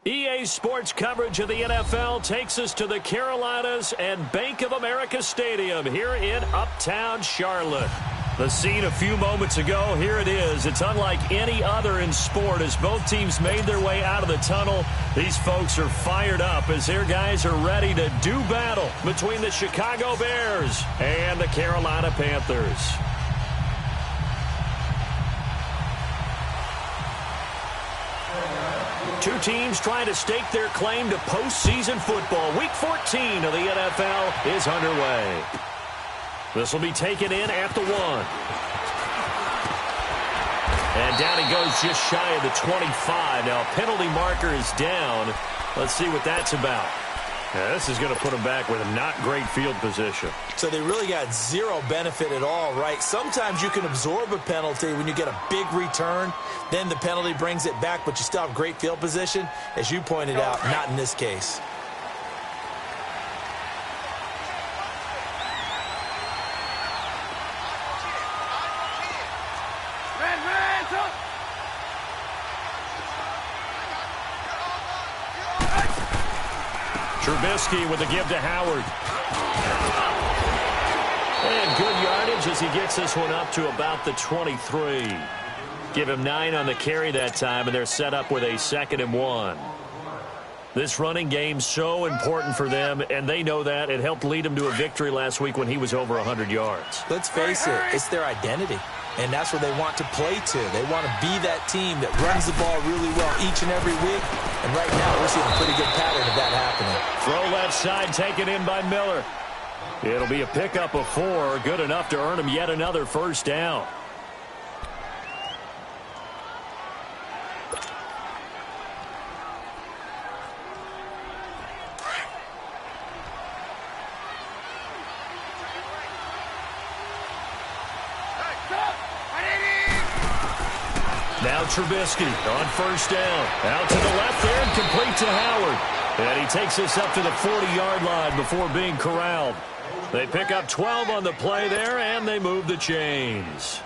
EA Sports coverage of the NFL takes us to the Carolinas and Bank of America Stadium here in Uptown Charlotte. The scene a few moments ago, here it is. It's unlike any other in sport as both teams made their way out of the tunnel. These folks are fired up as their guys are ready to do battle between the Chicago Bears and the Carolina Panthers. Two teams trying to stake their claim to postseason football. Week 14 of the NFL is underway. This will be taken in at the 1. And down he goes just shy of the 25. Now, penalty marker is down. Let's see what that's about. Yeah, this is going to put him back with a not great field position. So they really got zero benefit at all, right? Sometimes you can absorb a penalty when you get a big return. Then the penalty brings it back, but you still have great field position. As you pointed out, not in this case. Trubisky with the give to Howard. And good yardage as he gets this one up to about the 23. Give him 9 on the carry that time, and they're set up with a 2nd and 1. This running game's so important for them, and they know that. It helped lead them to a victory last week when he was over 100 yards. Let's face it, it's their identity. And that's what they want to play to. They want to be that team that runs the ball really well each and every week. And right now, we're seeing a pretty good pattern of that happening. Throw left side taken in by Miller. It'll be a pickup of 4. Good enough to earn him yet another first down. Now Trubisky on first down. Out to the left there and complete to Howard. And he takes this up to the 40-yard line before being corralled. They pick up 12 on the play there, and they move the chains.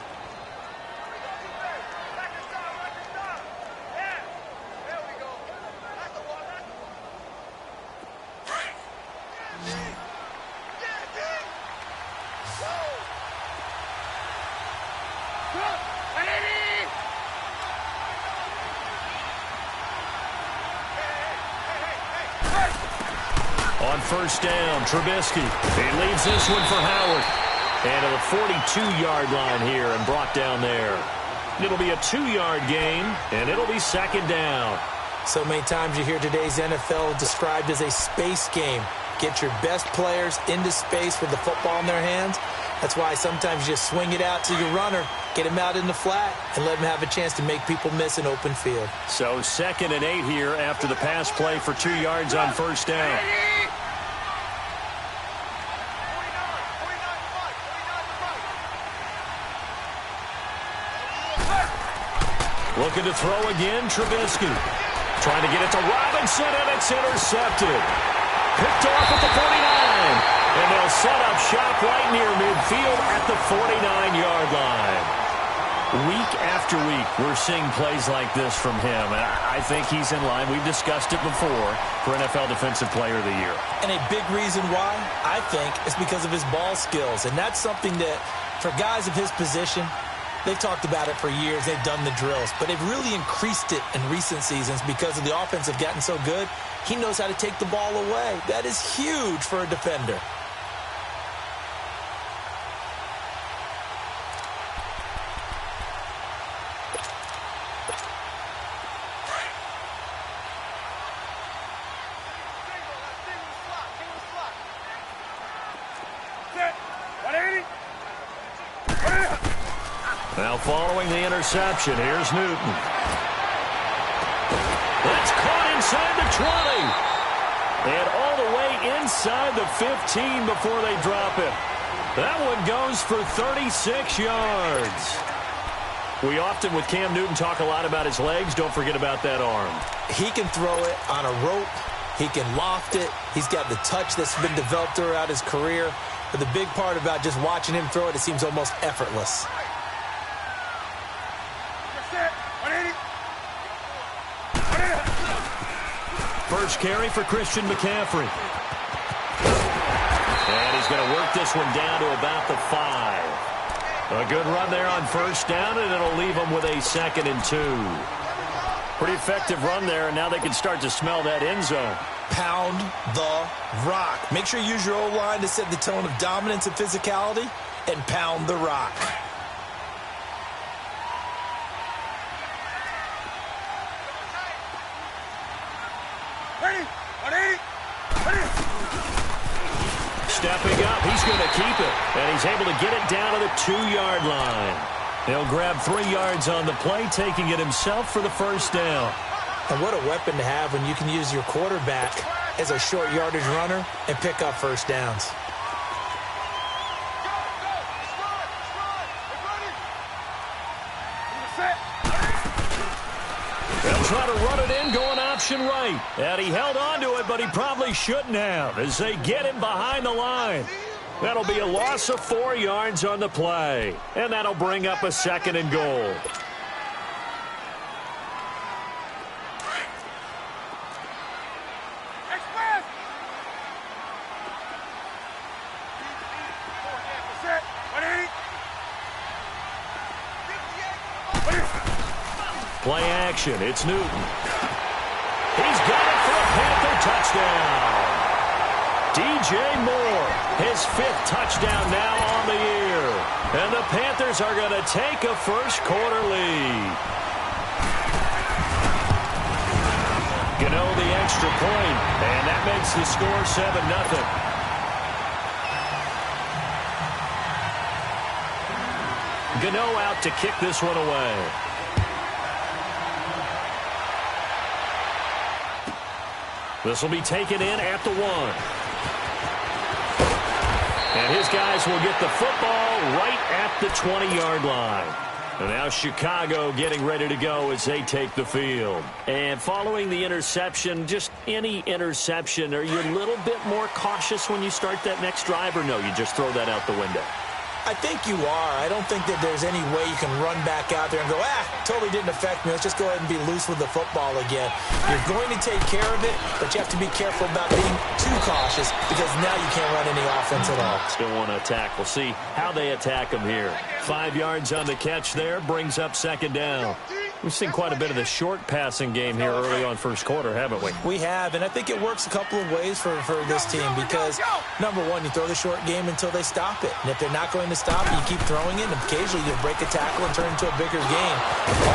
On first down, Trubisky. He leaves this one for Howard. And to the 42-yard line here and brought down there. It'll be a 2-yard gain, and it'll be 2nd down. So many times you hear today's NFL described as a space game. Get your best players into space with the football in their hands. That's why sometimes you just swing it out to your runner, get him out in the flat, and let him have a chance to make people miss an open field. So 2nd and 8 here after the pass play for 2 yards on first down. Looking to throw again, Trubisky. Trying to get it to Robinson, and it's intercepted. Picked off at the 49. And they'll set up shop right near midfield at the 49-yard line. Week after week, we're seeing plays like this from him. And I think he's in line. We've discussed it before for NFL Defensive Player of the Year. And a big reason why, I think, is because of his ball skills. And that's something that, for guys of his position, they've talked about it for years. They've done the drills. But they've really increased it in recent seasons because of the offense have gotten so good. He knows how to take the ball away. That is huge for a defender. Now following the interception, here's Newton. That's caught inside the 20. And all the way inside the 15 before they drop it. That one goes for 36 yards. We often, with Cam Newton, talk a lot about his legs. Don't forget about that arm. He can throw it on a rope. He can loft it. He's got the touch that's been developed throughout his career. But the big part about just watching him throw it, it seems almost effortless. First carry for Christian McCaffrey. And he's going to work this one down to about the 5. A good run there on first down, and it'll leave them with a 2nd and 2. Pretty effective run there, and now they can start to smell that end zone. Pound the rock. Make sure you use your O-line to set the tone of dominance and physicality, and pound the rock. Stepping up, he's going to keep it, and he's able to get it down to the 2-yard line. He'll grab 3 yards on the play, taking it himself for the first down. And what a weapon to have when you can use your quarterback as a short yardage runner and pick up first downs. They'll try to run it in, going option right. And he held on to it, but he probably shouldn't have as they get him behind the line. That'll be a loss of 4 yards on the play. And that'll bring up a 2nd and goal. Play action. It's Newton. He's got it for a Panther touchdown. DJ Moore, his 5th touchdown now on the year. And the Panthers are going to take a first-quarter lead. Gano the extra point, and that makes the score 7-0. Gano out to kick this one away. This will be taken in at the 1. And his guys will get the football right at the 20-yard line. And now Chicago getting ready to go as they take the field. And following the interception, just any interception, are you a little bit more cautious when you start that next drive, or no, you just throw that out the window? I think you are. I don't think that there's any way you can run back out there and go, totally didn't affect me. Let's just go ahead and be loose with the football again. You're going to take care of it, but you have to be careful about being too cautious because now you can't run any offense at all. Still want to attack. We'll see how they attack them here. 5 yards on the catch there, brings up 2nd down. We've seen quite a bit of the short passing game here early on first quarter, haven't we? We have, and I think it works a couple of ways for this team because, number one, you throw the short game until they stop it. And if they're not going to stop it, you keep throwing it, and occasionally you break a tackle and turn it into a bigger game.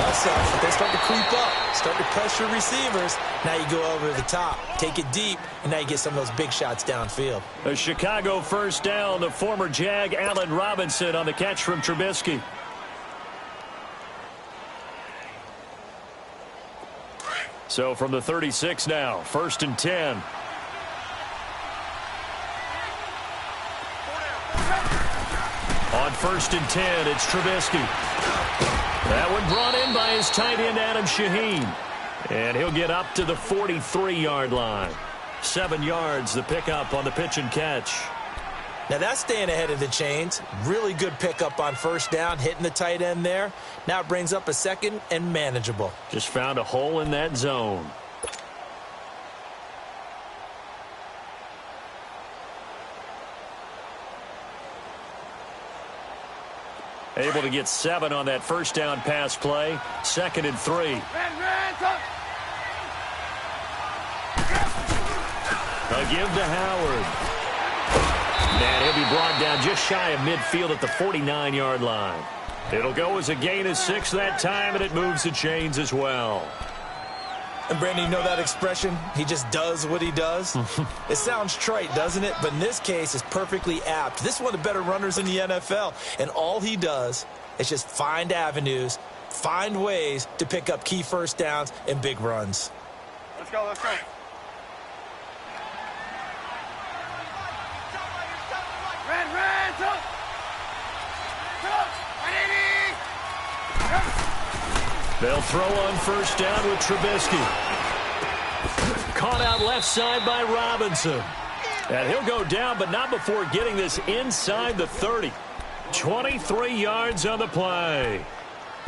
Also, if they start to creep up, start to pressure receivers, now you go over the top, take it deep, and now you get some of those big shots downfield. A Chicago first down, the former Jag Allen Robinson on the catch from Trubisky. So from the 36 now, 1st and 10. On 1st and 10, it's Trubisky. That one brought in by his tight end, Adam Shaheen. And he'll get up to the 43-yard line. 7 yards, the pickup on the pitch and catch. Now that's staying ahead of the chains. Really good pickup on first down, hitting the tight end there. Now it brings up a 2nd and manageable. Just found a hole in that zone. Able to get 7 on that first down pass play. 2nd and 3. A give to Howard. And he'll be brought down just shy of midfield at the 49-yard line. It'll go as a gain of 6 that time, and it moves the chains as well. And, Brandon, you know that expression? He just does what he does? It sounds trite, doesn't it? But in this case, it's perfectly apt. This is one of the better runners in the NFL, and all he does is just find avenues, find ways to pick up key first downs and big runs. Let's go, let's go. They'll throw on first down with Trubisky. Caught out left side by Robinson. And he'll go down, but not before getting this inside the 30. 23 yards on the play.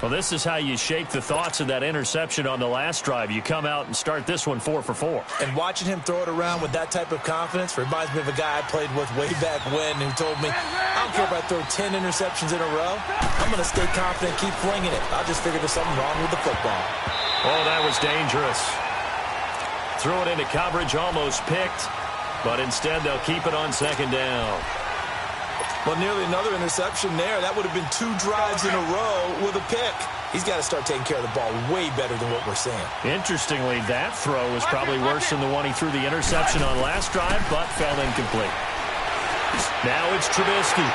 Well, this is how you shake the thoughts of that interception on the last drive. You come out and start this one 4 for 4. And watching him throw it around with that type of confidence reminds me of a guy I played with way back when who told me, I don't care if I throw 10 interceptions in a row. I'm going to stay confident, keep flinging it. I just figured there's something wrong with the football. Oh, that was dangerous. Threw it into coverage, almost picked, but instead they'll keep it on second down. Well, nearly another interception there. That would have been 2 drives in a row with a pick. He's got to start taking care of the ball way better than what we're seeing. Interestingly, that throw was probably worse than the one he threw the interception on last drive, but fell incomplete. Now it's Trubisky.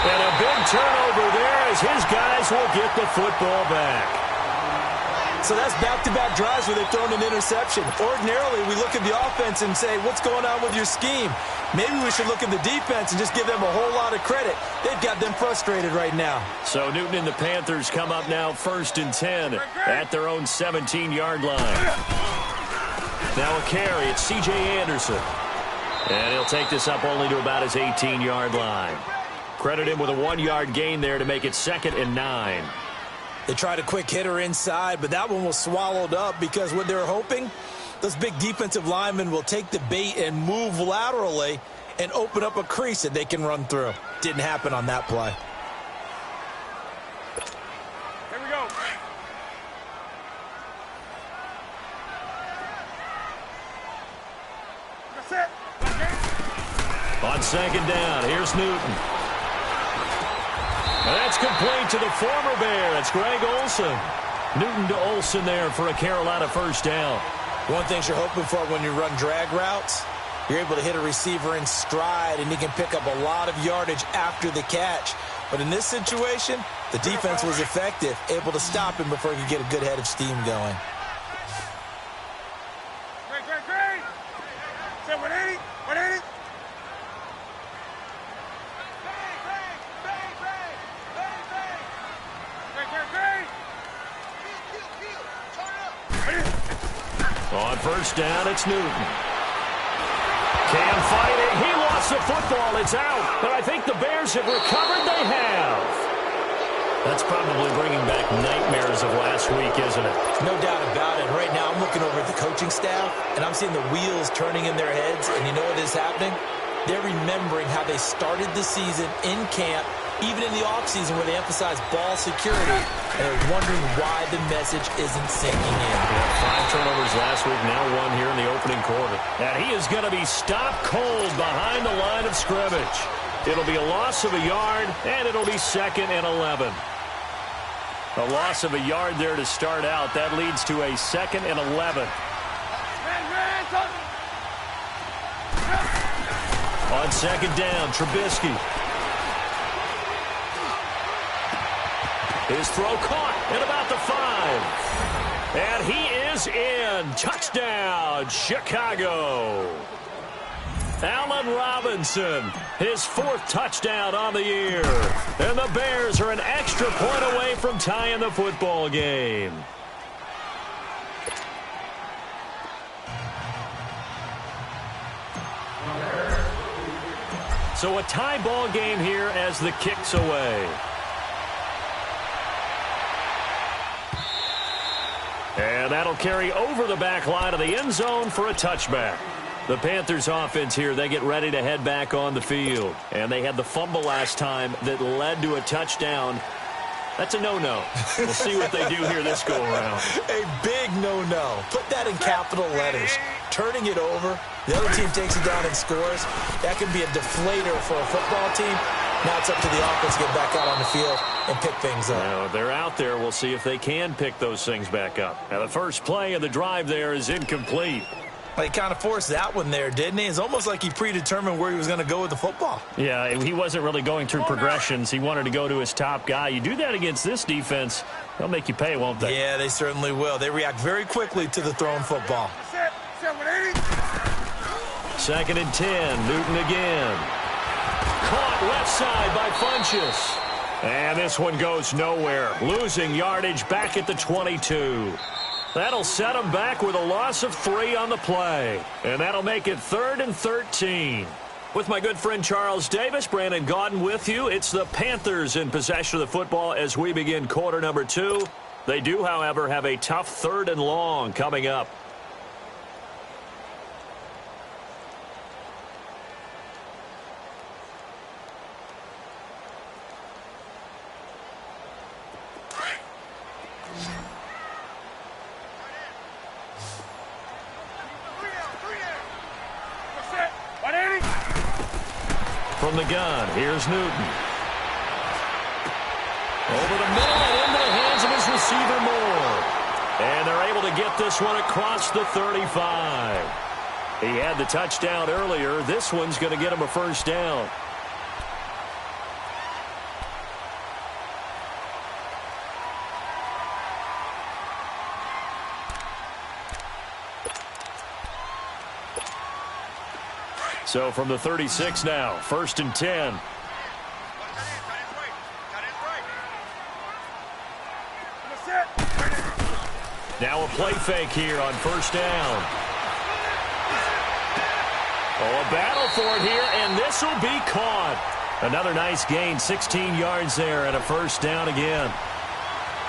And a big turnover there as his guys will get the football back. So that's back-to-back drives where they've thrown an interception. Ordinarily, we look at the offense and say, what's going on with your scheme? Maybe we should look at the defense and just give them a whole lot of credit. They've got them frustrated right now. So Newton and the Panthers come up now 1st and 10 at their own 17-yard line. Now a carry. It's C.J. Anderson. And he'll take this up only to about his 18-yard line. Credit him with a 1-yard gain there to make it 2nd and 9. They tried a quick hitter inside, but that one was swallowed up because what they're hoping, those big defensive linemen will take the bait and move laterally and open up a crease that they can run through. Didn't happen on that play. Here we go. That's it. On second down, here's Newton. And that's complete to the former Bear. It's Greg Olsen. Newton to Olsen there for a Carolina first down. One thing you're hoping for when you run drag routes, you're able to hit a receiver in stride, and he can pick up a lot of yardage after the catch. But in this situation, the defense was effective, able to stop him before he could get a good head of steam going. Great. Say 180, 180. On first down, it's Newton. Can fight it. He lost the football. It's out. But I think the Bears have recovered. They have. That's probably bringing back nightmares of last week, isn't it? No doubt about it. Right now, I'm looking over at the coaching staff, and I'm seeing the wheels turning in their heads. And you know what is happening? They're remembering how they started the season in camp, even in the offseason where they emphasized ball security, and they're wondering why the message isn't sinking in. Yeah, 5 turnovers last week, now 1 here in the opening quarter. And he is going to be stopped cold behind the line of scrimmage. It'll be a loss of a yard, and it'll be 2nd and 11. A loss of a yard there to start out. That leads to a 2nd and 11. On second down, Trubisky. His throw caught at about the 5. And he is in. Touchdown, Chicago. Allen Robinson, his 4th touchdown on the year. And the Bears are an extra point away from tying the football game. So a tie ball game here as the kick's away. And that'll carry over the back line of the end zone for a touchback. The Panthers offense here, they get ready to head back on the field. And they had the fumble last time that led to a touchdown. That's a no-no. We'll see what they do here this go-around. A big no-no. Put that in capital letters. Turning it over, the other team takes it down and scores. That can be a deflator for a football team. Now it's up to the offense to get back out on the field and pick things up. Now, they're out there. We'll see if they can pick those things back up. Now, the first play of the drive there is incomplete. Well, he kind of forced that one there, didn't he? It's almost like he predetermined where he was going to go with the football. Yeah, he wasn't really going through progressions. He wanted to go to his top guy. You do that against this defense, they'll make you pay, won't they? Yeah, they certainly will. They react very quickly to the thrown football. 2nd and 10, Newton again. Caught left side by Funchess. And this one goes nowhere. Losing yardage back at the 22. That'll set them back with a loss of 3 on the play. And that'll make it 3rd and 13. With my good friend Charles Davis, Brandon Gaudin with you. It's the Panthers in possession of the football as we begin quarter number 2. They do, however, have a tough 3rd and long coming up. From the gun, here's Newton. Over the middle and into the hands of his receiver Moore. And they're able to get this one across the 35. He had the touchdown earlier. This one's going to get him a first down. So from the 36 now, 1st and 10. Now a play fake here on 1st down. Oh, a battle for it here, and this will be caught. Another nice gain, 16 yards there, and a first down again.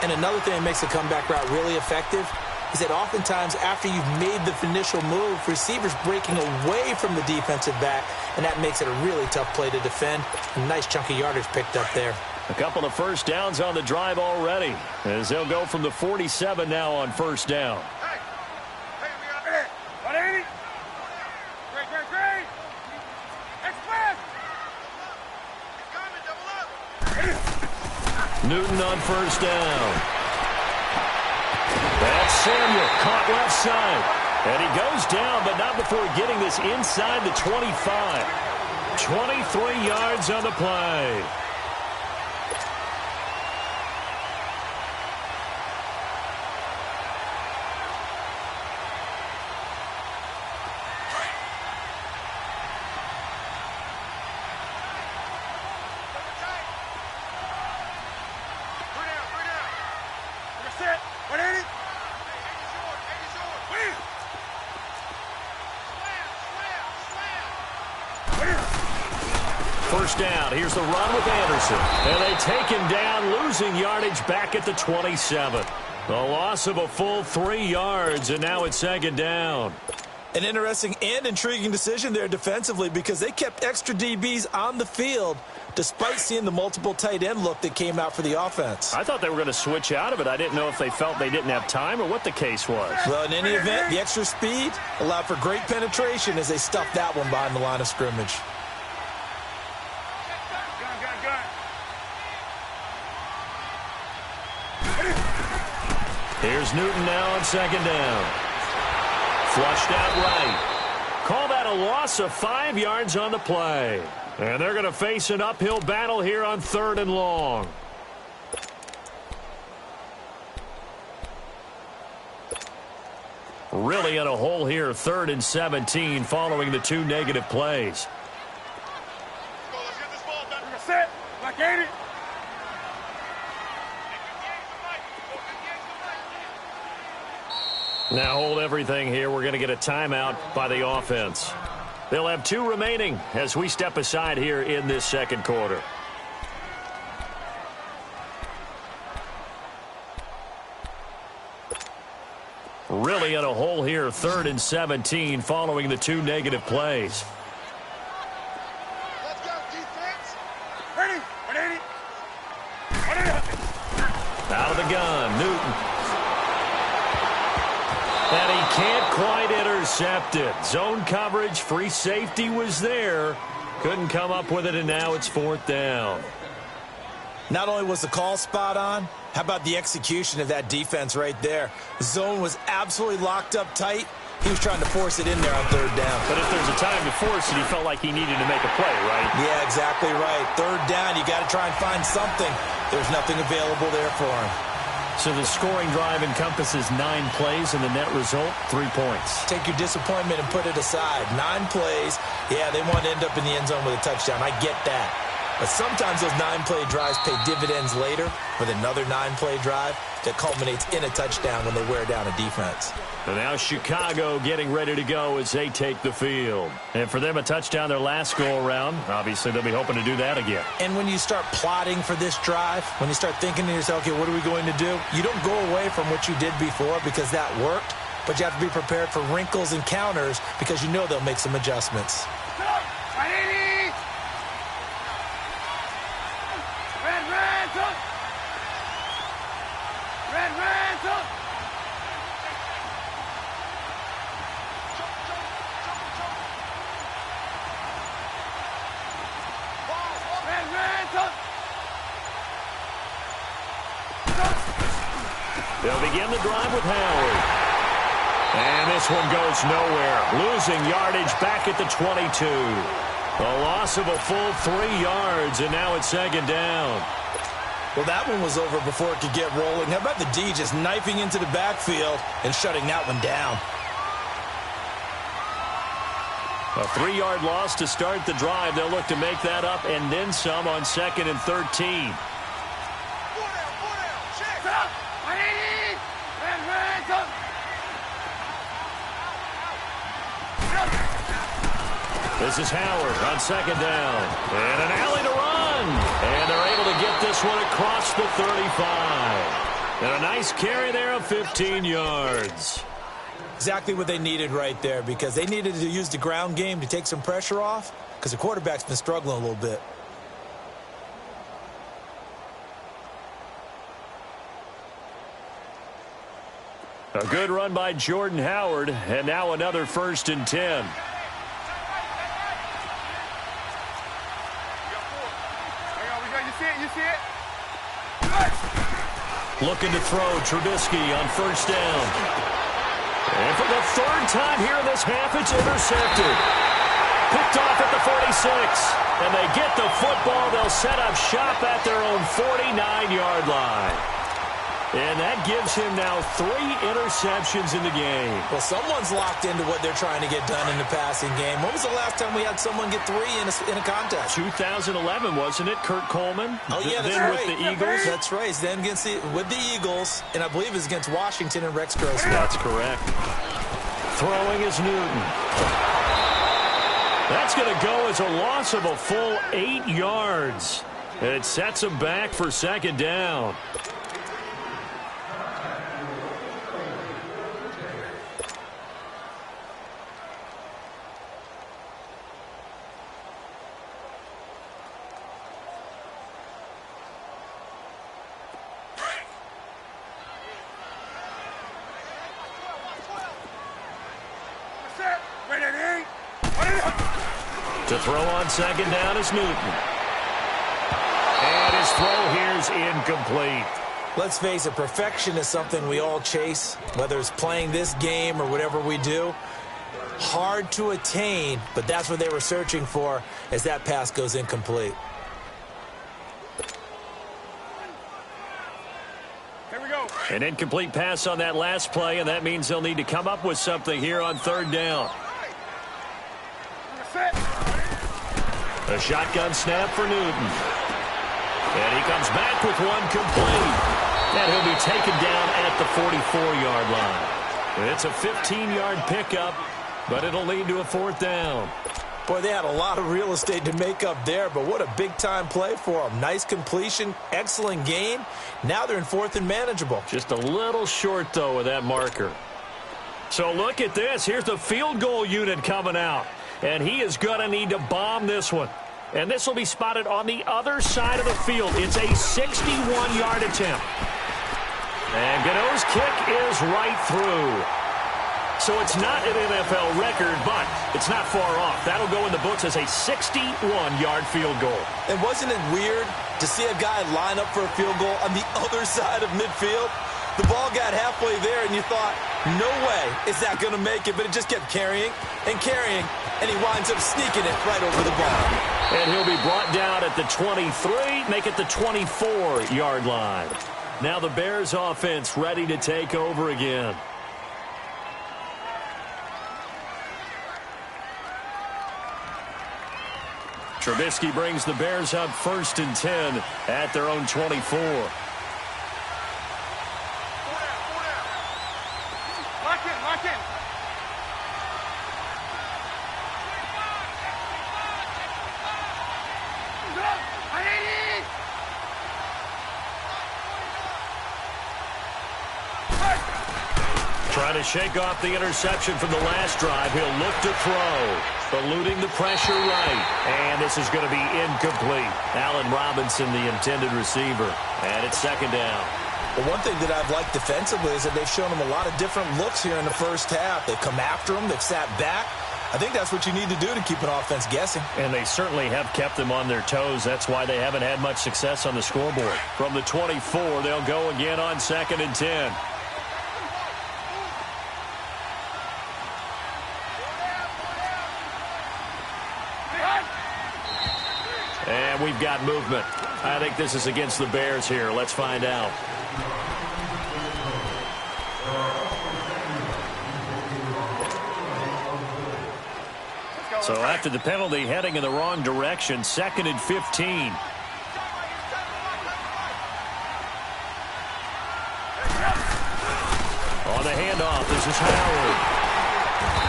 And another thing that makes the comeback route really effective is that oftentimes after you've made the initial move, receivers breaking away from the defensive back, and that makes it a really tough play to defend. A nice chunk of yardage picked up there. A couple of first downs on the drive already, as they'll go from the 47 now on 1st down. Hey, we got it. 180. Great. Express. Coming, double up. Newton on 1st down. That's Samuel, caught left side. And he goes down, but not before getting this inside the 25. 23 yards on the play. First down. Here's the run with Anderson. And they take him down, losing yardage back at the 27. The loss of a full 3 yards, and now it's 2nd down. An interesting and intriguing decision there defensively because they kept extra DBs on the field despite seeing the multiple tight end look that came out for the offense. I thought they were going to switch out of it. I didn't know if they felt they didn't have time or what the case was. Well, in any event, the extra speed allowed for great penetration as they stuffed that one behind the line of scrimmage. Here's Newton now on 2nd down. Flushed out right. Call that a loss of 5 yards on the play. And they're going to face an uphill battle here on 3rd and long. Really in a hole here, 3rd and 17 following the 2 negative plays. Let's get this ball back. Set. Like 80. Now hold everything here. We're going to get a timeout by the offense. They'll have 2 remaining as we step aside here in this 2nd quarter. Really in a hole here, 3rd and 17 following the 2 negative plays. Let's go, defense. Ready. 180. 180. Out of the gun, Newton. And he can't quite intercept it. Zone coverage, free safety was there. Couldn't come up with it, and now it's 4th down. Not only was the call spot on, how about the execution of that defense right there? The zone was absolutely locked up tight. He was trying to force it in there on 3rd down. But if there's a time to force it, he felt like he needed to make a play, right? Yeah, exactly right. 3rd down, you got to try and find something. There's nothing available there for him. So the scoring drive encompasses 9 plays, and the net result, 3 points. Take your disappointment and put it aside. 9 plays. Yeah, they want to end up in the end zone with a touchdown. I get that. But sometimes those 9-play drives pay dividends later with another 9-play drive that culminates in a touchdown when they wear down a defense. And now Chicago getting ready to go as they take the field. And for them, a touchdown their last go-around. Obviously, they'll be hoping to do that again. And when you start plotting for this drive, when you start thinking to yourself, okay, what are we going to do? You don't go away from what you did before because that worked, but you have to be prepared for wrinkles and counters because you know they'll make some adjustments. They'll begin the drive with Howard. And this one goes nowhere. Losing yardage back at the 22. A loss of a full 3 yards, and now it's second down. Well, that one was over before it could get rolling. How about the D just knifing into the backfield and shutting that one down? A 3-yard loss to start the drive. They'll look to make that up and then some on 2nd and 13. This is Howard on 2nd down. And an alley to run. And they're able to get this one across the 35. And a nice carry there of 15 yards. Exactly what they needed right there because they needed to use the ground game to take some pressure off because the quarterback's been struggling a little bit. A good run by Jordan Howard. And now another 1st and 10. Looking to throw Trubisky on 1st down. And for the 3rd time here in this half, it's intercepted. Picked off at the 46. And they get the football. They'll set up shop at their own 49-yard line. And that gives him now 3 interceptions in the game. Well, someone's locked into what they're trying to get done in the passing game. When was the last time we had someone get 3 in a contest? 2011, wasn't it? Kurt Coleman? Oh, yeah, that's then right. with the Eagles? That's right. Then with the Eagles, and I believe it's against Washington and Rex Grossman. That's correct. Throwing is Newton. That's going to go as a loss of a full 8 yards. It sets him back for 2nd down. To throw on 2nd down is Newton. And his throw here is incomplete. Let's face it, perfection is something we all chase, whether it's playing this game or whatever we do. Hard to attain, but that's what they were searching for as that pass goes incomplete. Here we go. An incomplete pass on that last play, and that means they'll need to come up with something here on 3rd down. A shotgun snap for Newton. And he comes back with one complete. And he'll be taken down at the 44-yard line. It's a 15-yard pickup, but it'll lead to a 4th down. Boy, they had a lot of real estate to make up there, but what a big-time play for them. Nice completion, excellent gain. Now they're in 4th and manageable. Just a little short, though, of that marker. So look at this. Here's the field goal unit coming out. And he is going to need to bomb this one. And this will be spotted on the other side of the field. It's a 61-yard attempt. And Gano's kick is right through. So it's not an NFL record, but it's not far off. That'll go in the books as a 61-yard field goal. And wasn't it weird to see a guy line up for a field goal on the other side of midfield? The ball got halfway there, and you thought, no way is that going to make it, but it just kept carrying and carrying, and he winds up sneaking it right over the bar. And he'll be brought down at the 23, make it the 24-yard line. Now the Bears offense ready to take over again. Trubisky brings the Bears up 1st and 10 at their own 24. Lock in. Trying to shake off the interception from the last drive. He'll look to throw. Eluding the pressure right. And this is going to be incomplete. Allen Robinson, the intended receiver. And it's 2nd down. Well, one thing that I've liked defensively is that they've shown him a lot of different looks here in the first half. They've come after him. They've sat back. I think that's what you need to do to keep an offense guessing. And they certainly have kept them on their toes. That's why they haven't had much success on the scoreboard. From the 24, they'll go again on 2nd and 10. And we've got movement. I think this is against the Bears here. Let's find out. So after the penalty, heading in the wrong direction, 2nd and 15. On the handoff, this is Howard.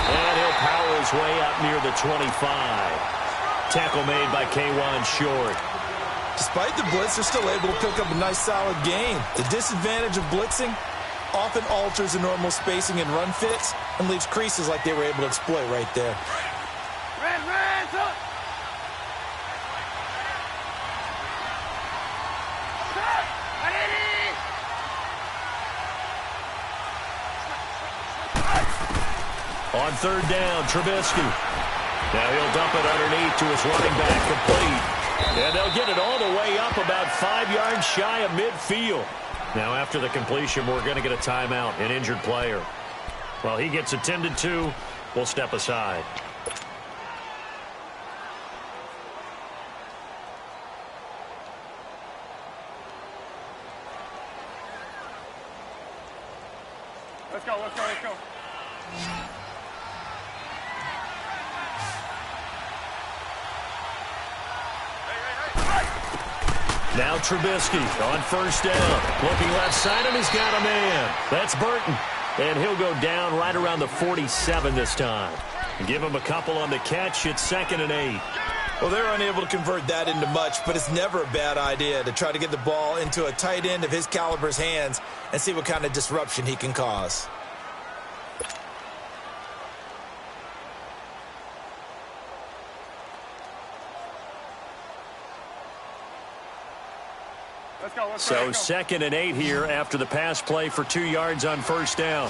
And he'll power his way up near the 25. Tackle made by K'Wan Short. Despite the blitz, they're still able to pick up a nice, solid gain. The disadvantage of blitzing often alters the normal spacing and run fits and leaves creases like they were able to exploit right there. On 3rd down, Trubisky. Now he'll dump it underneath to his running back, complete. And they'll get it all the way up about 5 yards shy of midfield. Now after the completion, we're going to get a timeout, an injured player. While he gets attended to, we'll step aside. Let's go. Now Trubisky on 1st down. Looking left side, and he's got a man. That's Burton. And he'll go down right around the 47 this time. Give him a couple on the catch. It's 2nd and 8. Well, they're unable to convert that into much, but it's never a bad idea to try to get the ball into a tight end of his caliber's hands and see what kind of disruption he can cause. So 2nd and 8 here after the pass play for 2 yards on 1st down.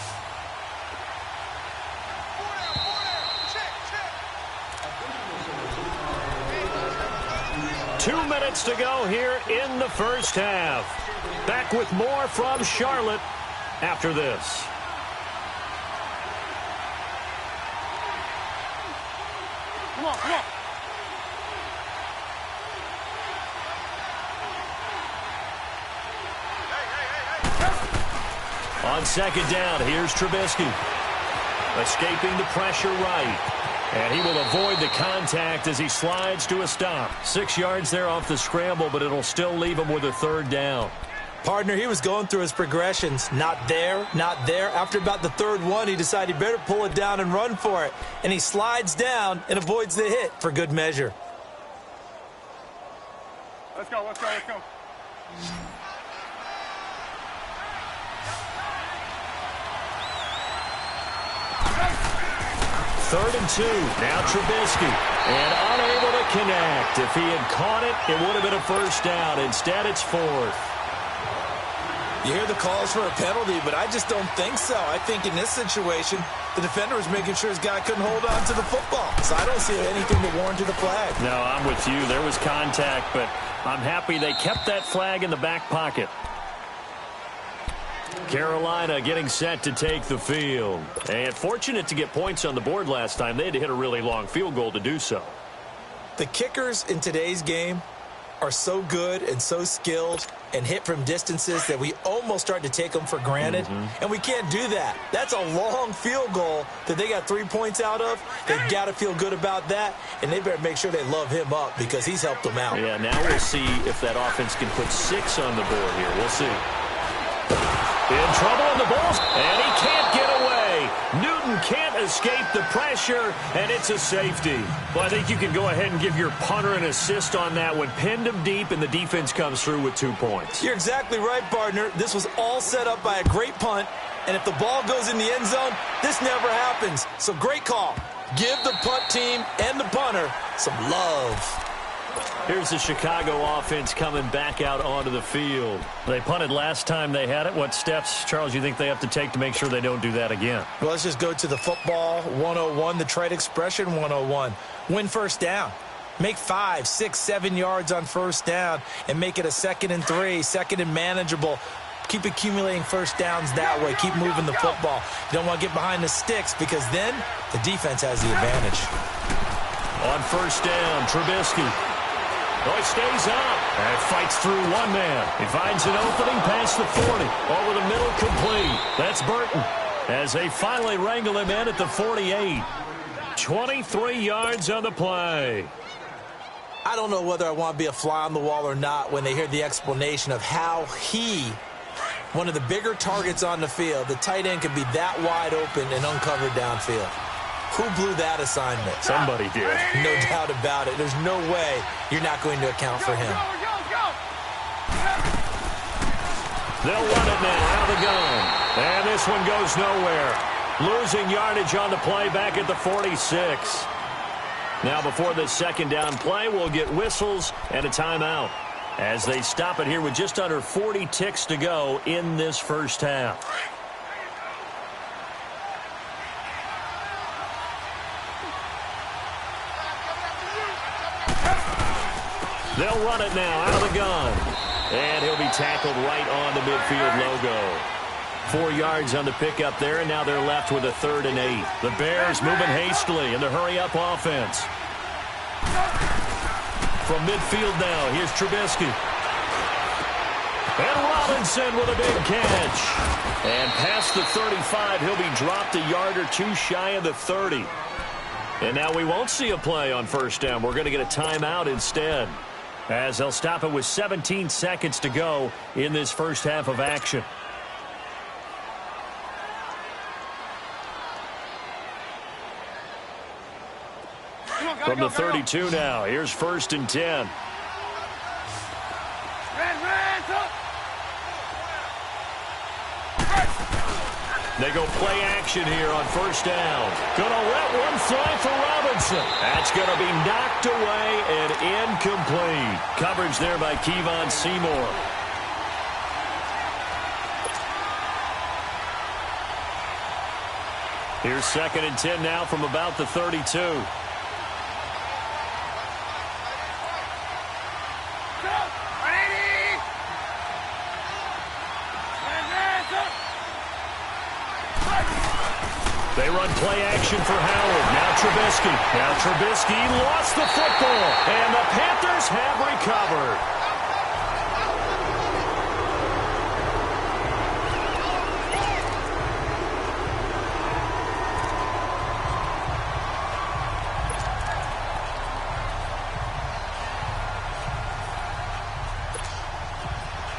Two minutes to go here in the first half. Back with more from Charlotte after this. Come on. On 2nd down, here's Trubisky. Escaping the pressure right. And he will avoid the contact as he slides to a stop. 6 yards there off the scramble, but it'll still leave him with a 3rd down. Partner, he was going through his progressions. Not there, not there. After about the 3rd one, he decided he better pull it down and run for it. And he slides down and avoids the hit for good measure. Let's go. 3rd and 2. Now Trubisky. And unable to connect. If he had caught it, it would have been a 1st down. Instead, it's 4th. You hear the calls for a penalty, but I just don't think so. I think in this situation, the defender was making sure his guy couldn't hold on to the football. So I don't see anything that warranted the flag. No, I'm with you. There was contact, but I'm happy they kept that flag in the back pocket. Carolina getting set to take the field. And fortunate to get points on the board last time. They had to hit a really long field goal to do so. The kickers in today's game are so good and so skilled and hit from distances that we almost start to take them for granted, and we can't do that. That's a long field goal that they got 3 points out of. They've got to feel good about that, and they better make sure they love him up because he's helped them out. Yeah, now we'll see if that offense can put 6 on the board here. We'll see. In trouble on the balls, and he can't get away. Newton can't escape the pressure, and it's a safety. Well, I think you can go ahead and give your punter an assist on that one. Pinned him deep, and the defense comes through with 2 points. You're exactly right, partner. This was all set up by a great punt, and if the ball goes in the end zone, this never happens. So great call. Give the punt team and the punter some love. Here's the Chicago offense coming back out onto the field. They punted last time they had it. What steps, Charles, you think they have to take to make sure they don't do that again? Well, let's just go to the football 101, the trade expression 101. Win first down. Make 5, 6, 7 yards on first down and make it a 2nd and 3, 2nd and manageable. Keep accumulating first downs that way. Keep moving the football. You don't want to get behind the sticks because then the defense has the advantage. On first down, Trubisky. Oh, he stays up and fights through one man. He finds an opening past the 40. Over the middle, complete. That's Burton as they finally wrangle him in at the 48. 23 yards on the play. I don't know whether I want to be a fly on the wall or not when they hear the explanation of how one of the bigger targets on the field, the tight end could be that wide open and uncovered downfield. Who blew that assignment? Somebody did. No doubt about it. There's no way you're not going to account for him. They'll run it now out of the gun. And this one goes nowhere. Losing yardage on the play back at the 46. Now before the second down play, we'll get whistles and a timeout as they stop it here with just under 40 ticks to go in this first half. They'll run it now out of the gun. And he'll be tackled right on the midfield logo. 4 yards on the pickup there, and now they're left with a 3rd and 8. The Bears moving hastily in the hurry-up offense. From midfield now, here's Trubisky. And Robinson with a big catch. And past the 35, he'll be dropped a yard or two shy of the 30. And now we won't see a play on first down. We're going to get a timeout instead, as they'll stop it with 17 seconds to go in this first half of action. From the 32 now, here's 1st and 10. They go play action here on first down. Gonna let one fly for Robinson. That's gonna be knocked away and incomplete. Coverage there by Kevon Seymour. Here's 2nd and 10 now from about the 32. They run play action for Howard. Now Trubisky. Now Trubisky lost the football. And the Panthers have recovered.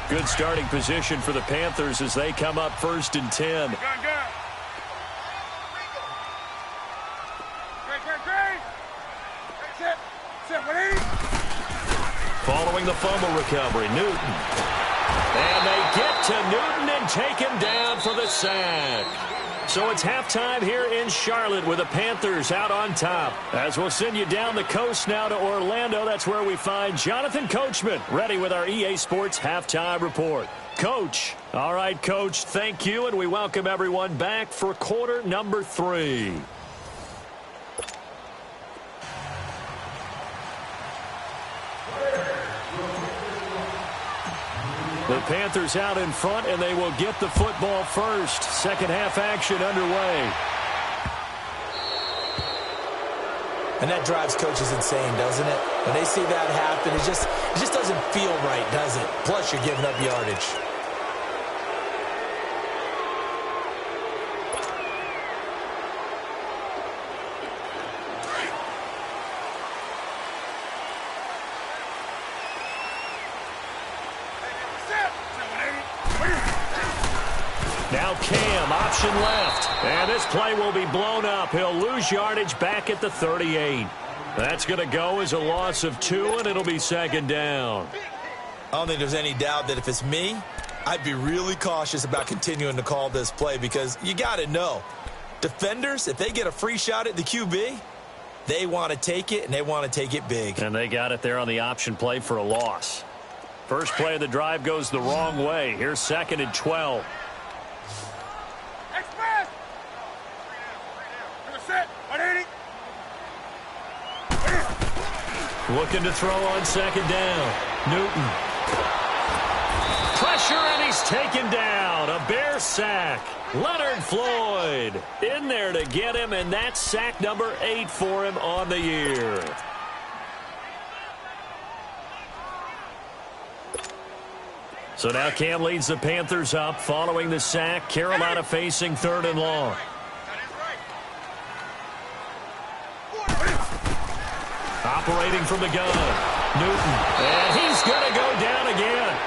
Good starting position for the Panthers as they come up 1st and 10. Following the fumble recovery, Newton. And they get to Newton and take him down for the sack. So it's halftime here in Charlotte with the Panthers out on top. As we'll send you down the coast now to Orlando, that's where we find Jonathan Coachman ready with our EA Sports Halftime Report. Coach. All right, Coach, thank you, and we welcome everyone back for quarter number 3. The Panthers out in front, and they will get the football first. Second half action underway. And that drives coaches insane, doesn't it? When they see that happen, it just doesn't feel right, does it? Plus, you're giving up yardage. Now Cam, option left. And this play will be blown up. He'll lose yardage back at the 38. That's going to go as a loss of 2, and it'll be second down. I don't think there's any doubt that if it's me, I'd be really cautious about continuing to call this play because you got to know, defenders, if they get a free shot at the QB, they want to take it, and they want to take it big. And they got it there on the option play for a loss. First play of the drive goes the wrong way. Here's 2nd and 12. Looking to throw on 2nd down. Newton. Pressure, and he's taken down. A Bear sack. Leonard Floyd in there to get him, and that's sack number 8 for him on the year. So now Cam leads the Panthers up following the sack. Carolina facing 3rd and long. Operating from the gun. Newton. And he's going to go down again.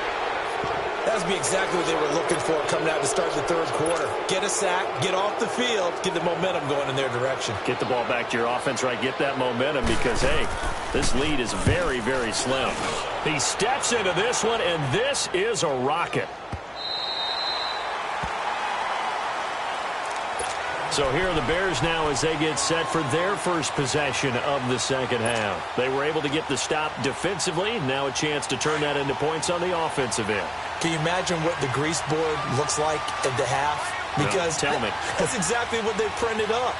That would be exactly what they were looking for coming out to start the 3rd quarter. Get a sack, get off the field, get the momentum going in their direction. Get the ball back to your offense, right? Get that momentum because, hey, this lead is very, very slim. He steps into this one, and this is a rocket. So here are the Bears now as they get set for their first possession of the second half. They were able to get the stop defensively. Now a chance to turn that into points on the offensive end. Can you imagine what the grease board looks like at the half? Because no, tell me. That's exactly what they printed up.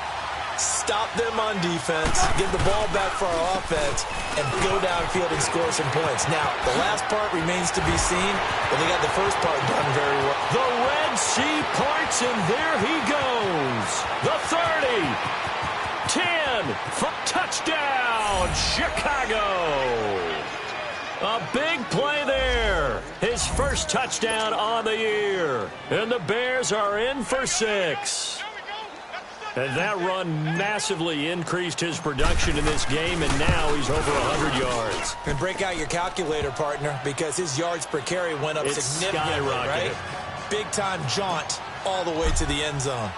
Stop them on defense, get the ball back for our offense, and go downfield and score some points. Now, the last part remains to be seen, but they got the first part done very well. The Red Sea parts, and there he goes. The 30, 10, touchdown, Chicago. A big play there. His first touchdown on the year. And the Bears are in for 6. And that run massively increased his production in this game, and now he's over 100 yards. And break out your calculator, partner, because his yards per carry went up significantly, right? Big-time jaunt all the way to the end zone.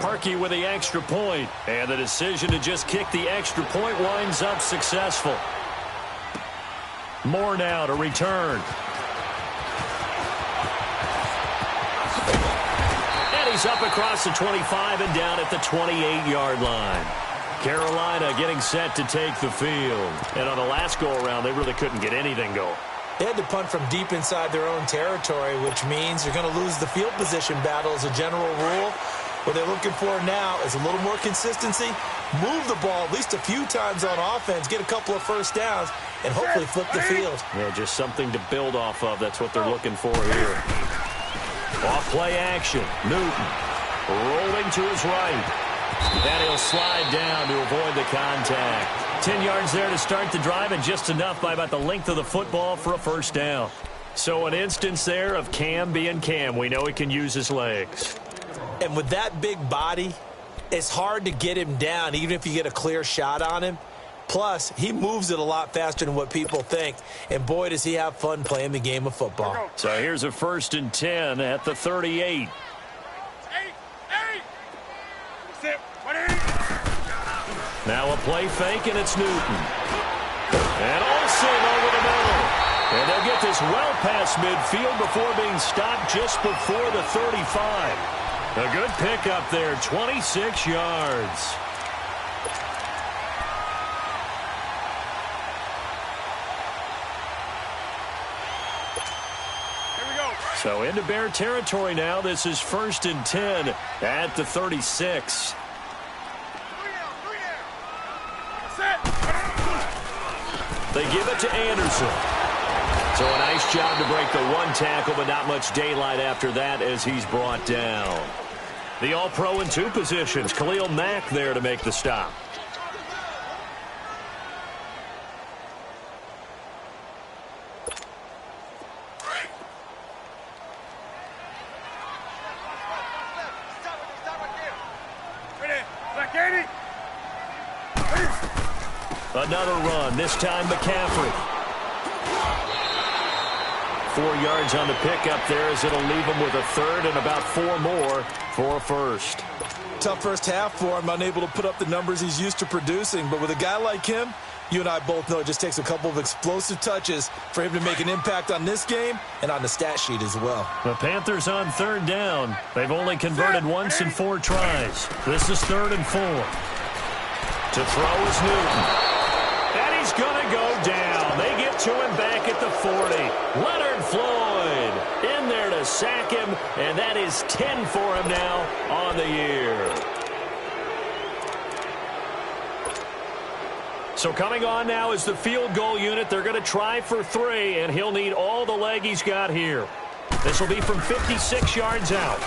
Parkey with the extra point, and the decision to just kick the extra point winds up successful. Moore now to return. He's up across the 25 and down at the 28-yard line. Carolina getting set to take the field. And on the last go-around, they really couldn't get anything going. They had to punt from deep inside their own territory, which means you're going to lose the field position battle as a general rule. What they're looking for now is a little more consistency, move the ball at least a few times on offense, get a couple of first downs, and hopefully flip the field. Yeah, just something to build off of. That's what they're looking for here. Off-play action. Newton rolling to his right. And he'll slide down to avoid the contact. 10 yards there to start the drive, and just enough by about the length of the football for a first down. So an instance there of Cam being Cam. We know he can use his legs. And with that big body, it's hard to get him down, even if you get a clear shot on him. Plus, he moves it a lot faster than what people think. And boy, does he have fun playing the game of football. So here's a 1st and 10 at the 38. Now a play fake, and it's Newton. And Olsen over the middle. And they'll get this well past midfield before being stopped just before the 35. A good pickup there, 26 yards. So into Bear territory now. This is 1st and 10 at the 36. They give it to Anderson. So a nice job to break the one tackle, but not much daylight after that as he's brought down. The All-Pro in 2 positions. Khalil Mack there to make the stop. Another run, this time McCaffrey. 4 yards on the pickup there as it'll leave him with a third and about 4 more for a first. Tough first half for him, unable to put up the numbers he's used to producing. But with a guy like him, you and I both know it just takes a couple of explosive touches for him to make an impact on this game and on the stat sheet as well. The Panthers on 3rd down. They've only converted once in 4 tries. This is 3rd and 4. To throw is Newton. And he's going to go down. They get to him back at the 40. Leonard Floyd in there to sack him, and that is 10 for him now on the year. So coming on now is the field goal unit. They're going to try for 3, and he'll need all the leg he's got here. This will be from 56 yards out.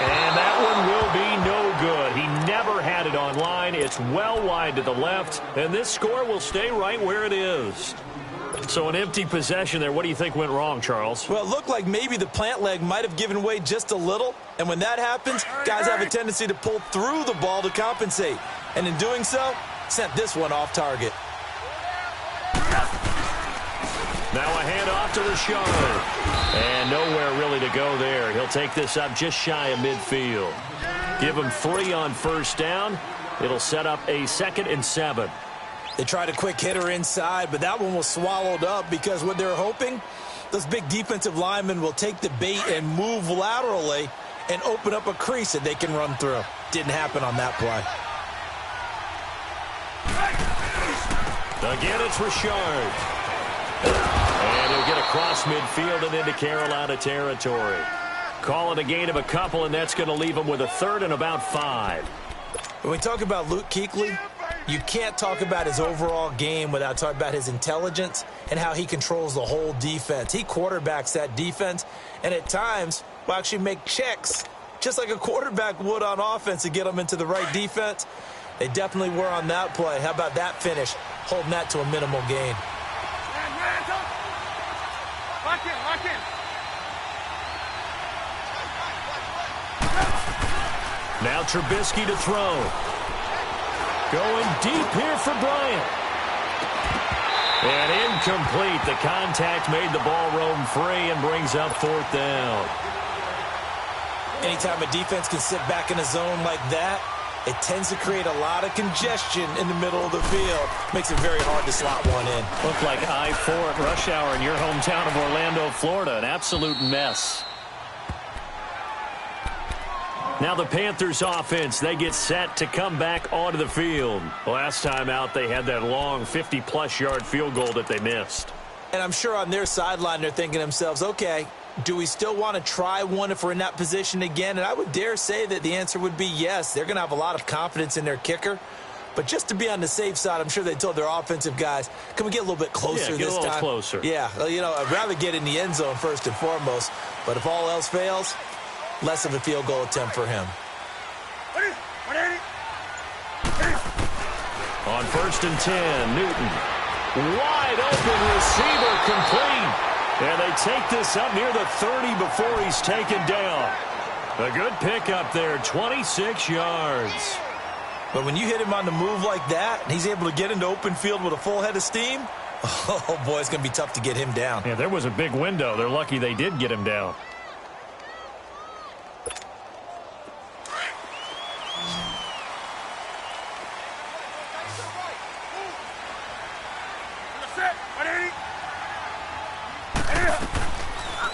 And that one will be no good. He never had it on line. It's well wide to the left, and this score will stay right where it is. So an empty possession there. What do you think went wrong, Charles? Well, it looked like maybe the plant leg might have given way just a little, and when that happens, guys have a tendency to pull through the ball to compensate, and in doing so, sent this one off target. Now a handoff to Rashard. And nowhere really to go there. He'll take this up just shy of midfield. Give him 3 on first down. It'll set up a 2nd and 7. They tried a quick hitter inside, but that one was swallowed up because what they're hoping, those big defensive linemen will take the bait and move laterally and open up a crease that they can run through. Didn't happen on that play. Again, it's Rashard. And he'll get across midfield and into Carolina territory. Call it a gain of a couple, and that's going to leave him with a 3rd and about 5. When we talk about Luke Kuechly, you can't talk about his overall game without talking about his intelligence and how he controls the whole defense. He quarterbacks that defense, and at times will actually make checks, just like a quarterback would on offense to get them into the right defense. They definitely were on that play. How about that finish, holding that to a minimal gain? Lock in, lock in. Now Trubisky to throw. Going deep here for Bryant. And incomplete. The contact made the ball roam free and brings up 4th down. Anytime a defense can sit back in a zone like that, it tends to create a lot of congestion in the middle of the field. Makes it very hard to slot one in. Looked like I-4 at rush hour in your hometown of Orlando, Florida. An absolute mess. Now the Panthers offense, they get set to come back onto the field. Last time out, they had that long 50-plus yard field goal that they missed. And I'm sure on their sideline, they're thinking to themselves, okay, do we still want to try one if we're in that position again? And I would dare say that the answer would be yes. They're going to have a lot of confidence in their kicker. But just to be on the safe side, I'm sure they told their offensive guys, can we get a little bit closer this time? Yeah, get a little closer. Yeah, you know, I'd rather get in the end zone first and foremost. But if all else fails, less of a field goal attempt for him. On 1st and 10, Newton. Wide open receiver complete. And they take this up near the 30 before he's taken down. A good pickup there, 26 yards. But when you hit him on the move like that, and he's able to get into open field with a full head of steam, oh boy, it's going to be tough to get him down. Yeah, there was a big window. They're lucky they did get him down.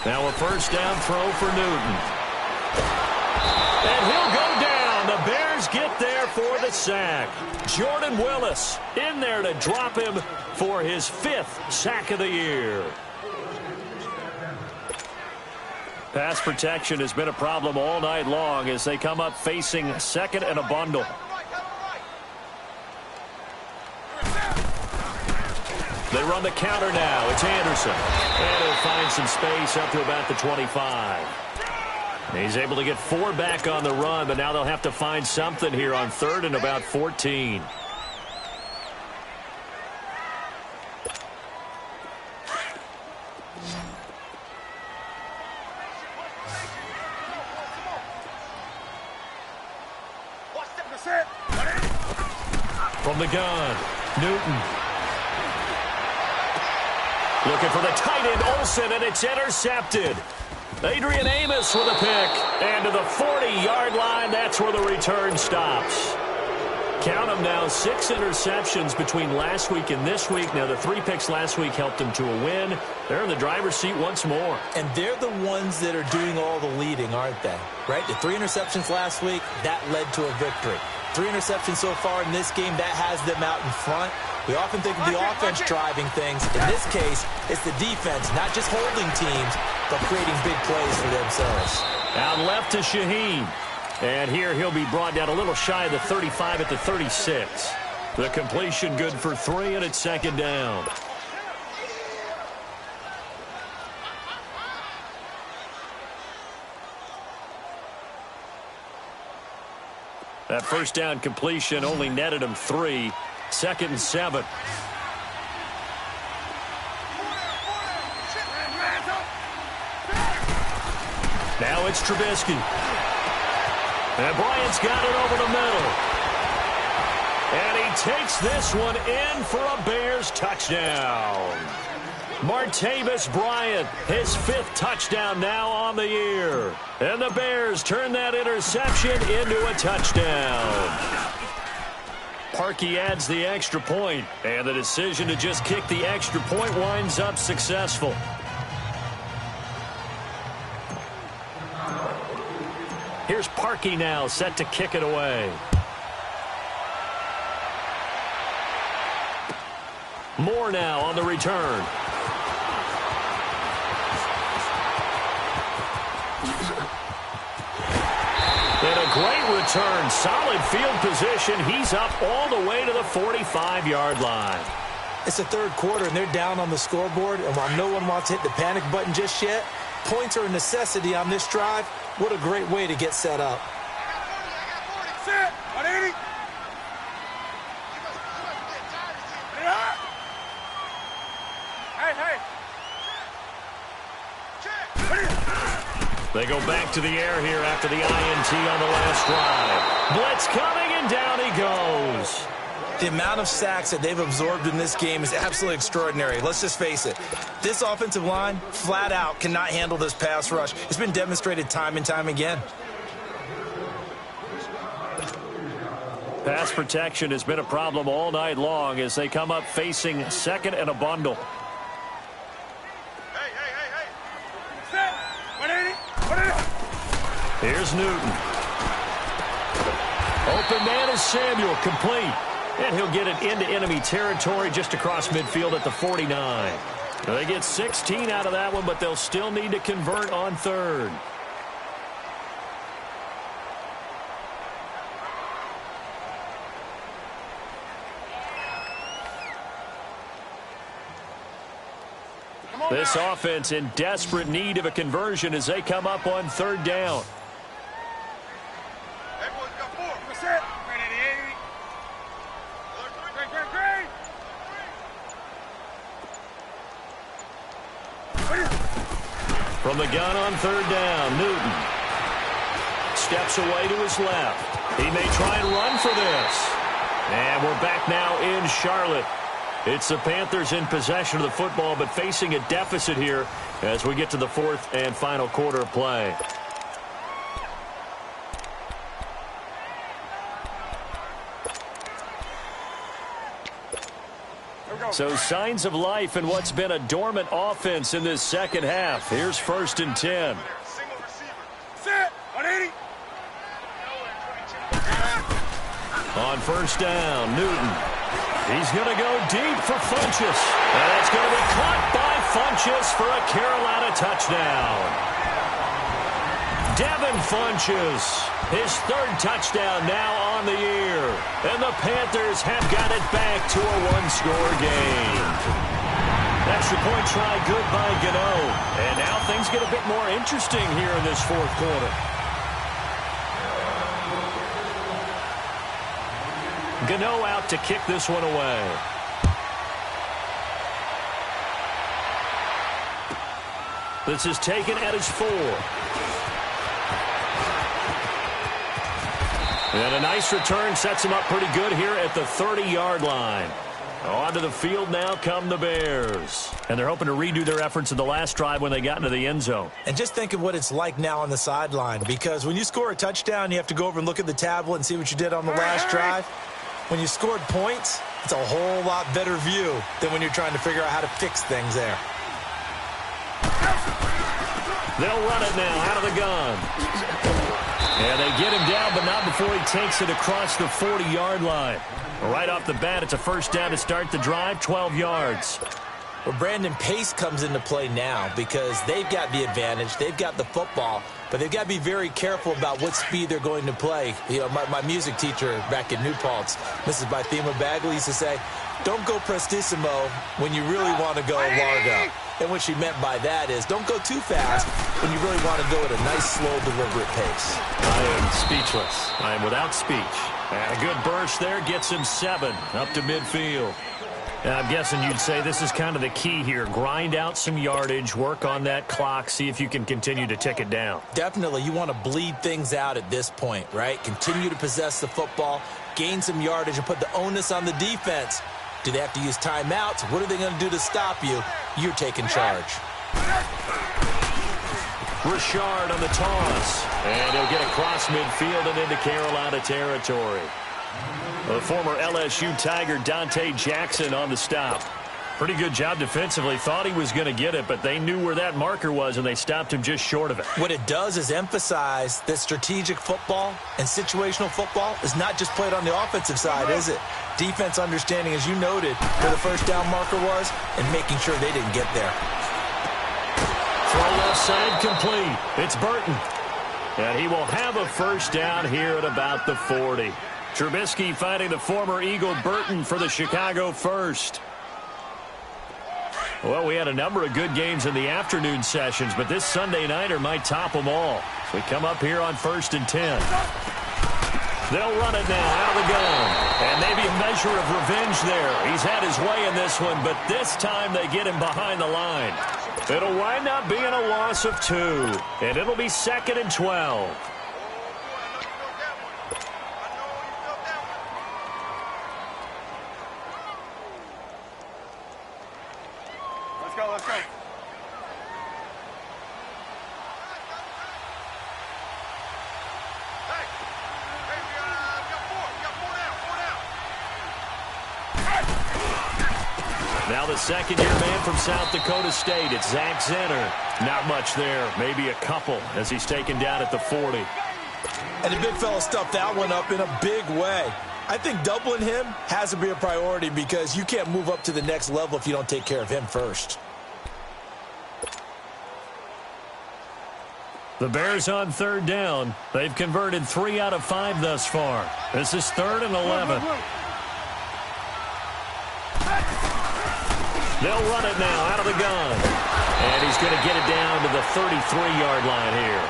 Now a first down throw for Newton. And he'll go down. The Bears get there for the sack. Jordan Willis in there to drop him for his 5th sack of the year. Pass protection has been a problem all night long as they come up facing 2nd and a bundle. They run the counter now. It's Anderson. And he'll find some space up to about the 25. He's able to get 4 back on the run, but now they'll have to find something here on 3rd and about 14. From the gun, Newton. Looking for the tight end, Olsen, and it's intercepted. Adrian Amos with a pick. And to the 40-yard line, that's where the return stops. Count them now, 6 interceptions between last week and this week. Now, the 3 picks last week helped them to a win. They're in the driver's seat once more. And they're the ones that are doing all the leading, aren't they? Right? The 3 interceptions last week, that led to a victory. 3 interceptions so far in this game, that has them out in front. We often think of the offense driving things. In this case, it's the defense, not just holding teams, but creating big plays for themselves. Out left to Shaheen. And here he'll be brought down a little shy of the 35 at the 36. The completion good for 3, and it's second down. That first down completion only netted him 3. 2nd and 7. Now it's Trubisky. And Bryant's got it over the middle. And he takes this one in for a Bears touchdown. Martavis Bryant, his 5th touchdown now on the year. And the Bears turn that interception into a touchdown. Parkey adds the extra point, and the decision to just kick the extra point winds up successful. Here's Parkey now, set to kick it away. Moore now on the return. And a great return. Solid field position. He's up all the way to the 45-yard line. It's the third quarter, and they're down on the scoreboard. And while no one wants to hit the panic button just yet, points are a necessity on this drive. What a great way to get set up. Sit. 180. They go back to the air here after the INT on the last drive. Blitz coming, and down he goes. The amount of sacks that they've absorbed in this game is absolutely extraordinary. Let's just face it. This offensive line, flat out, cannot handle this pass rush. It's been demonstrated time and time again. Pass protection has been a problem all night long as they come up facing 2nd and a bundle. Here's Newton. Open man is Samuel, complete. And he'll get it into enemy territory just across midfield at the 49. Now they get 16 out of that one, but they'll still need to convert on 3rd. This offense in desperate need of a conversion as they come up on 3rd down. From the gun on 3rd down, Newton steps away to his left. He may try and run for this. And we're back now in Charlotte. It's the Panthers in possession of the football, but facing a deficit here as we get to the 4th and final quarter of play. So signs of life in what's been a dormant offense in this second half. Here's 1st and 10. Single receiver. Sit. 180. On 1st down, Newton. He's going to go deep for Funchess. And it's going to be caught by Funchess for a Carolina touchdown. Devin Funchess, his 3rd touchdown now on the year. And the Panthers have got it back to a 1-score game. Extra point try good by Gano. And now things get a bit more interesting here in this 4th quarter. Gano out to kick this one away. This is taken at his 4. And a nice return sets him up pretty good here at the 30-yard line. Onto the field now come the Bears. And they're hoping to redo their efforts in the last drive when they got into the end zone. And just think of what it's like now on the sideline, because when you score a touchdown, you have to go over and look at the tablet and see what you did on the last drive. When you scored points, it's a whole lot better view than when you're trying to figure out how to fix things there. They'll run it now out of the gun. And they get him down, but not before he takes it across the 40-yard line. Right off the bat, it's a first down to start the drive, 12 yards. Well, Brandon, pace comes into play now because they've got the advantage. They've got the football, but they've got to be very careful about what speed they're going to play. You know, my music teacher back at New Paltz, Mrs. Bythema Bagley, used to say, don't go prestissimo when you really want to go largo. And what she meant by that is don't go too fast when you really want to go at a nice, slow, deliberate pace. I am speechless. I am without speech. And a good burst there gets him 7 up to midfield. And I'm guessing you'd say this is kind of the key here. Grind out some yardage, work on that clock, see if you can continue to tick it down. Definitely. You want to bleed things out at this point, right? Continue to possess the football, gain some yardage, and put the onus on the defense. Do they have to use timeouts? What are they going to do to stop you? You're taking charge. Richard on the toss. And he'll get across midfield and into Carolina territory. The former LSU Tiger Dante Jackson on the stop. Pretty good job defensively. Thought he was going to get it, but they knew where that marker was, and they stopped him just short of it. What it does is emphasize that strategic football and situational football is not just played on the offensive side, is it? Defense understanding, as you noted, where the first down marker was and making sure they didn't get there. Throw left side complete. It's Burton. And he will have a first down here at about the 40. Trubisky finding the former Eagle Burton for the Chicago first. Well, we had a number of good games in the afternoon sessions, but this Sunday nighter might top them all. So we come up here on 1st and 10. They'll run it now out of the gun. And maybe a measure of revenge there. He's had his way in this one, but this time they get him behind the line. It'll wind up being a loss of 2, and it'll be 2nd and 12. Let's go. Hey, we got 4 down. Now the second-year man from South Dakota State, it's Zach Zenner. Not much there, maybe a couple as he's taken down at the 40. And the big fella stuffed that one up in a big way. I think doubling him has to be a priority because you can't move up to the next level if you don't take care of him first. The Bears on 3rd down. They've converted 3 out of 5 thus far. This is 3rd and 11. They'll run it now out of the gun. And he's going to get it down to the 33-yard line here.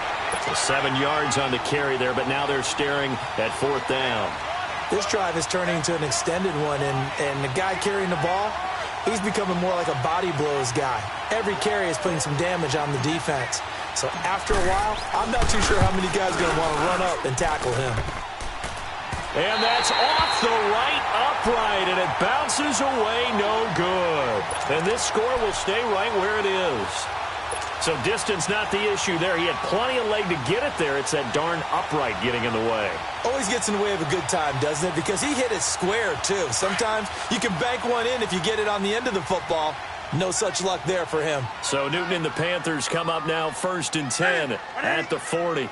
So 7 yards on the carry there, but now they're staring at 4th down. This drive is turning into an extended one, and the guy carrying the ball, he's becoming more like a body blows guy. Every carry is putting some damage on the defense. So after a while, I'm not too sure how many guys are going to want to run up and tackle him. And that's off the right upright, and it bounces away no good. And this score will stay right where it is. So distance not the issue there. He had plenty of leg to get it there. It's that darn upright getting in the way. Always gets in the way of a good time, doesn't it? Because he hit it square, too. Sometimes you can bank one in if you get it on the end of the football. No such luck there for him. So Newton and the Panthers come up now 1st and 10 at the 40.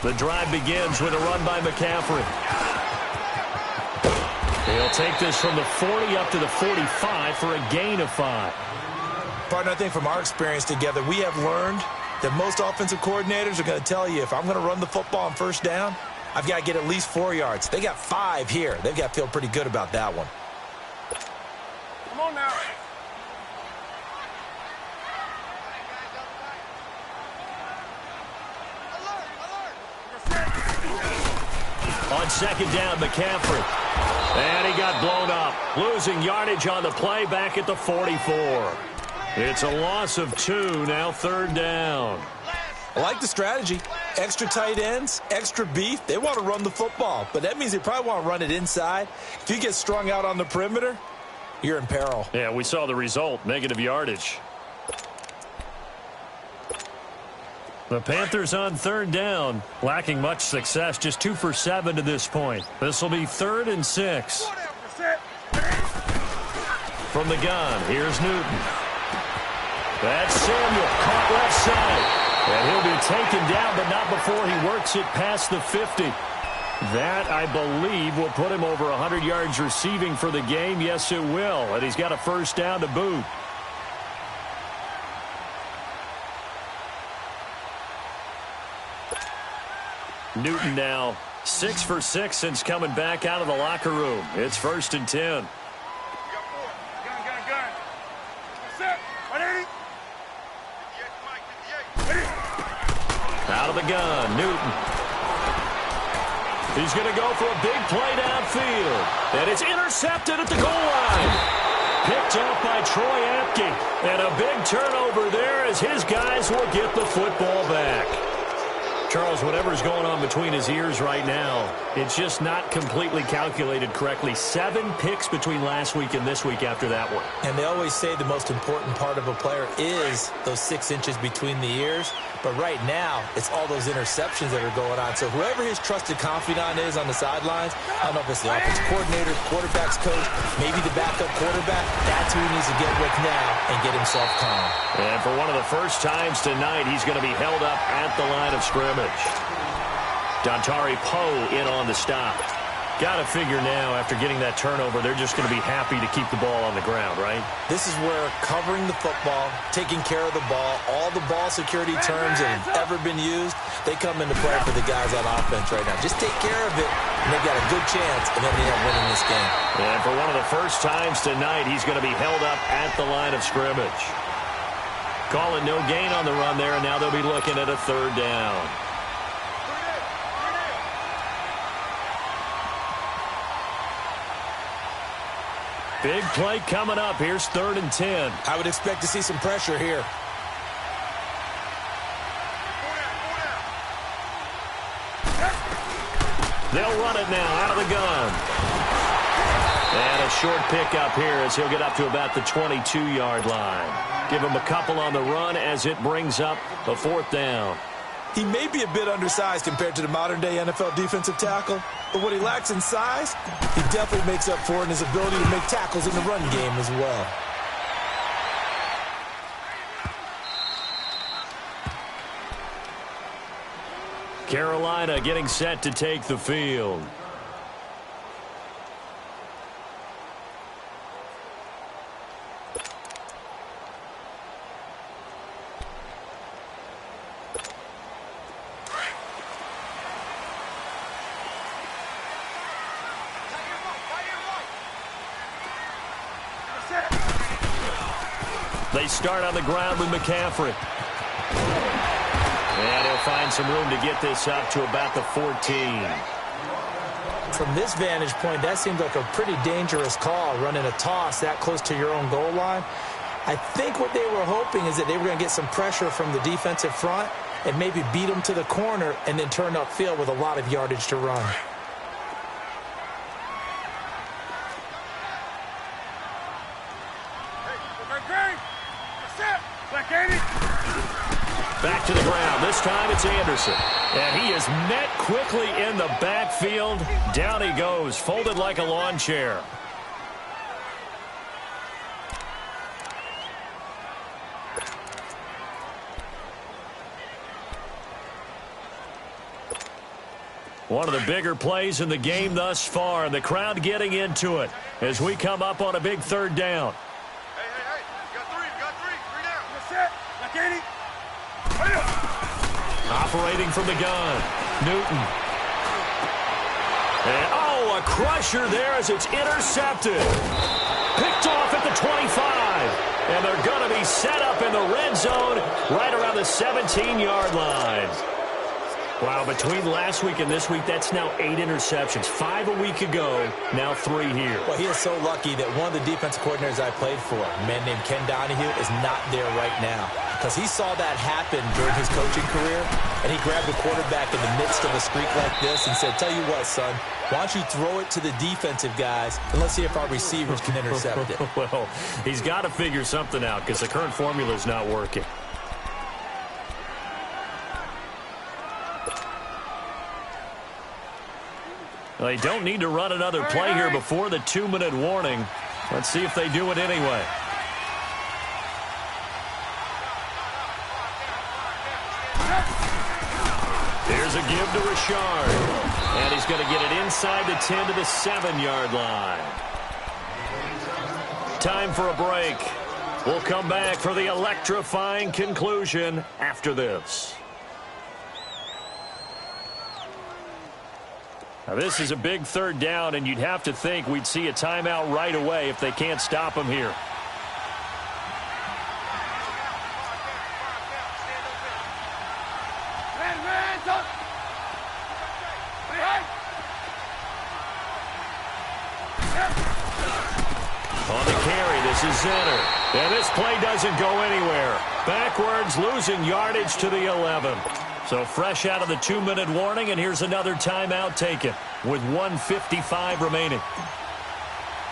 The drive begins with a run by McCaffrey. He'll take this from the 40 up to the 45 for a gain of 5. Partner, I think from our experience together, we have learned that most offensive coordinators are going to tell you if I'm going to run the football on 1st down, I've got to get at least 4 yards. They got 5 here. They've got to feel pretty good about that one. Come on now. On 2nd down, McCaffrey. And he got blown up. Losing yardage on the play back at the 44. It's a loss of 2, now 3rd down. I like the strategy. Extra tight ends, extra beef, they want to run the football. But that means they probably want to run it inside. If you get strung out on the perimeter, you're in peril. Yeah, we saw the result, negative yardage. The Panthers on third down, lacking much success, just 2 for 7 to this point. This will be 3rd and 6. From the gun, here's Newton. That's Samuel, caught left side. And he'll be taken down, but not before he works it past the 50. That, I believe, will put him over 100 yards receiving for the game. Yes, it will. And he's got a first down to boot. Newton now 6 for 6 since coming back out of the locker room. It's 1st and 10. Out of the gun, Newton. He's going to go for a big play downfield. And it's intercepted at the goal line. Picked off by Troy Apke. And a big turnover there as his guys will get the football back. Charles, whatever's going on between his ears right now, it's just not completely calculated correctly. 7 picks between last week and this week after that one. And they always say the most important part of a player is those 6 inches between the ears. But right now, it's all those interceptions that are going on. So whoever his trusted confidant is on the sidelines, I don't know if it's the offensive coordinator, quarterback's coach, maybe the backup quarterback, that's who he needs to get with now and get himself calm. And for one of the first times tonight, he's going to be held up at the line of scrimmage. Dontari Poe in on the stop. Got to figure now, after getting that turnover, they're just going to be happy to keep the ball on the ground, right? This is where covering the football, taking care of the ball, all the ball security terms that have ever been used, they come into play for the guys on offense right now. Just take care of it, and they've got a good chance, and then they end up winning this game. And for one of the first times tonight, he's going to be held up at the line of scrimmage. Calling no gain on the run there, and now they'll be looking at a 3rd down. Big play coming up. Here's 3rd and 10. I would expect to see some pressure here. They'll run it now out of the gun. And a short pickup here as he'll get up to about the 22-yard line. Give him a couple on the run as it brings up a 4th down. He may be a bit undersized compared to the modern-day NFL defensive tackle, but what he lacks in size, he definitely makes up for it in his ability to make tackles in the run game as well. Carolina getting set to take the field. They start on the ground with McCaffrey. And he'll find some room to get this up to about the 14. From this vantage point, that seems like a pretty dangerous call, running a toss that close to your own goal line. I think what they were hoping is that they were going to get some pressure from the defensive front and maybe beat them to the corner and then turn upfield with a lot of yardage to run. Back to the ground. This time it's Anderson. And he is met quickly in the backfield. Down he goes, folded like a lawn chair. One of the bigger plays in the game thus far, and the crowd getting into it as we come up on a big 3rd down. Hey, you got three down. That's it. Katie. Operating from the gun, Newton. And, a crusher there as it's intercepted. Picked off at the 25. And they're going to be set up in the red zone right around the 17-yard line. Wow, between last week and this week, that's now 8 interceptions. 5 a week ago, now 3 here. Well, he is so lucky that one of the defensive coordinators I played for, a man named Ken Donahue, is not there right now. because he saw that happen during his coaching career, and he grabbed the quarterback in the midst of a streak like this and said, tell you what, son, why don't you throw it to the defensive guys, and let's see if our receivers can intercept it. Well, he's got to figure something out because the current formula is not working. Well, they don't need to run another play here before the 2-minute warning. Let's see if they do it anyway. Here's a give to Richard. And he's going to get it inside the 10 to the 7-yard line. Time for a break. We'll come back for the electrifying conclusion after this. Now, this is a big third down, and you'd have to think we'd see a timeout right away if they can't stop him here. On the carry, this is Zenner. And this play doesn't go anywhere. Backwards, losing yardage to the 11. So fresh out of the 2-minute warning, and here's another timeout taken with 1:55 remaining.